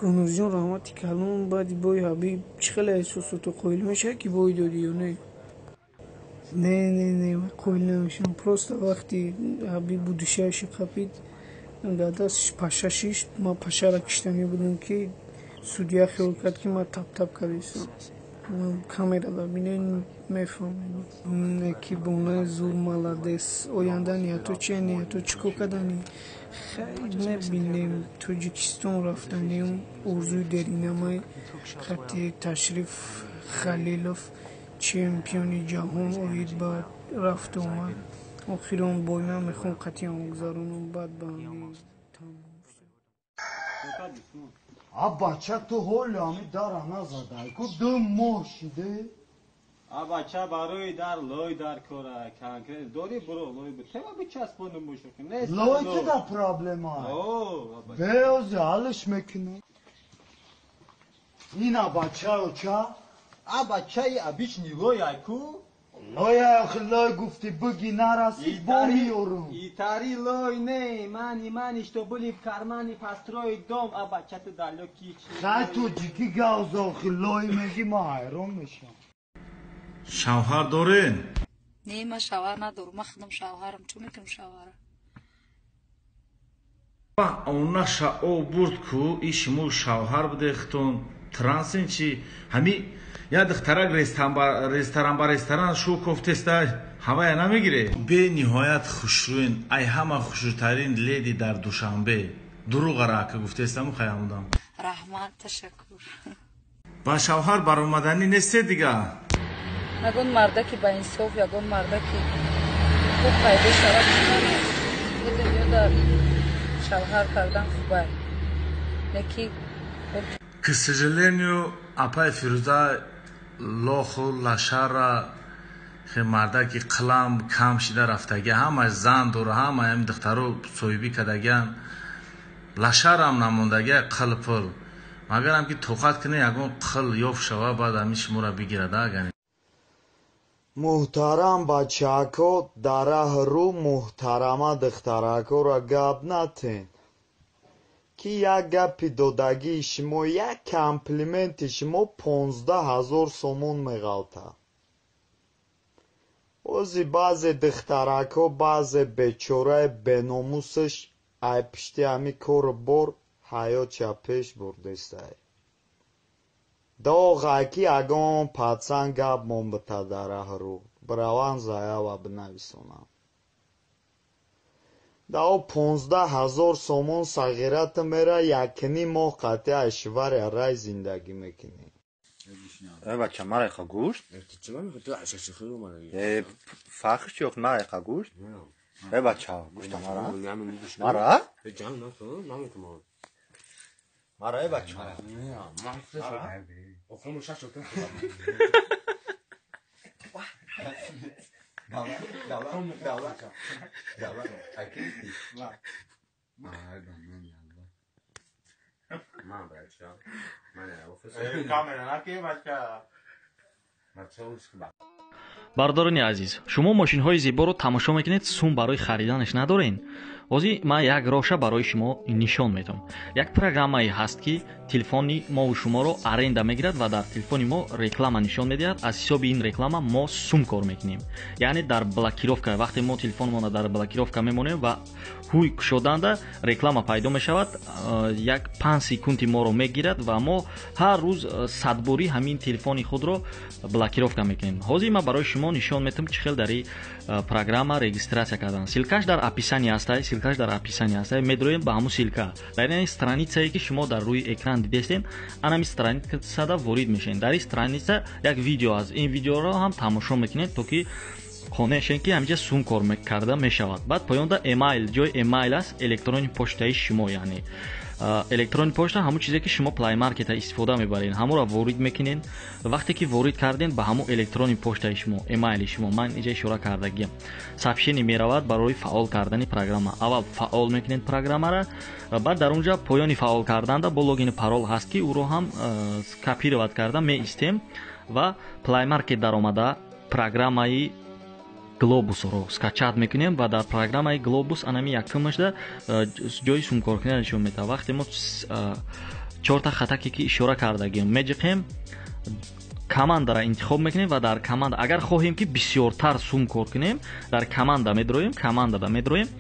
гунузҷон раҳмати калон баъди бои ҳабиб чӣ хеле эҳсосоту қоил мешавад ки бой додӣ ё не? Не қоил намешавам. Просто вақти ҳабиб будушааши қапид дар дасташ паша шишт, ман пашаро киштанӣ будам ки судя хиёл кард ки ман тап кардистам. Камера бинен мефаҳмем ки бонаи зур маладес оянда ниято чия ниято чико кардани мебинем Тоҷикистон рафтанем орзуи деринамай хати Ташриф Халилов чемпиони ҷаҳон оид ба рафт омад охир он бой ман мехоҳам қатъиян гузаронам баъд ба ҳамин бача ту ҳоли ҳами дара назадай ку ду моҳ шиде бача барои дар лой дар кора конкрет дори буро лой бу тема бичаспону мушо лой чида проблема беози ҳалиш мекуна ина бачао ча бачаи обични лой айку лой ахи лой гуфти буги нараси боиёрум итари лой не мани што були в кармани пастрои дом бачату далёки хай ту ҷики гавзо ахи лой меги ма ҳайрон мешам шавҳар дорен? Не, ман шавҳар надорам. Ман худам шавҳарам. Чӣ мекунам шавҳара? Онна шао бурд ку и шумо шавҳар будехтон трансин чи ҳами я духтарак ресторан ба ресторан шу кофтестай ҳавая намегире бениҳоят хушрӯин ай ҳама хушрӯтарин леди дар душанбе дурӯғара ка гуфтестаму хаямудам раҳмат ташаккур ба шавҳар баромаданӣ несте дига ягон мардаки баинсоф ягон мардаки хуб пайдо шавад ёда шавҳар кардан хубай неки к сожалению апай фирӯза лоху лашара мардаки қилам кам шида рафтаги ҳамаш зан дора ҳамаам духтаро соҳибӣ кардагиан лашарам намондаги қилпил магарам ки тоқат кина ягон қил ёфт шава баъд ҳами шуморо бигирада агани муҳтарам бачако дараҳрӯ муҳтарама духтаракора гап натен ки як гапи додагии шумо як комплименти шумо 15,000 сомон меғалта ози баъзе духтарако баъзе бечораи беномусаш ай пишти ҳами кору бор ҳаётша пеш бурдестай доғай ки ягон пацан гап монбита дараҳрӯ бираван заява бинависонам дао 15,000 сомон сағирата мера якни моҳ қатъи Швария рай зиндагӣ мекунӣ бача марайха гӯшт фахш ёк марайха гӯшт бача гӯшта мара мара бача бардорони азиз шумо мошинҳои зеборо тамошо мекунед сум барои хариданаш надорен ҳозир ман як роша барои шумо нишон медиҳам як программае ҳаст ки телефони мову шуморо аренда мегирад ва дар телефони мо реклама нишон медиҳад аз ҳисоби ин реклама мо сум кор мекунем яъне дар блокировка вақте мо телефонмона дар блокировка мемонем ва ҳуй кушоданда реклама пайдо мешавад як 5 секунди моро мегирад ва мо ҳар рӯз 100 бори ҳамин телефони худро блокировка мекунем ҳозир ман барои шумо нишон медиҳам чӣ хел дар программа регистратсия кардан силкаш дар описание ҳаст медроем ба ҳамун силка дар ин страницае ки шумо дар рӯи экран дидестен анами страницада ворид мешавед дар ин страница як видео аст ин видеоро ҳам тамошо мекунед то ки қонеъ ки ҳамиҷа сум кор карда мешавад баъд поёнда эмайл ҷои эмайл аст электрони почтаи шумо яъне электрони почта ҳамун чизе ки шумо плай маркета истифода мебаред ҳамонро ворид мекунед вақте ки ворид карден ба ҳамун электрони почтаи шумо эмайли шумо ман инҷа ишора кардагиам сообщение меравад барои фаъол кардани программа аввал фаъол мекунед программаро баъд дар онҷа поёни фаъол карданда бо логин парол ҳаст ки ӯро ҳам копировать карда меистем ва плай маркет даромада программаи глобусро скачат мекунем ва дар программаи глобус анами якумашда ҷои сумкоркунӣ нишон медиҳад вақте мо 4 хатаке ки ишора кардагим меҷиқем командара интихоб мекунем ва дар команда агар хоҳем ки бисёртар сум кор кунем дар команда медроем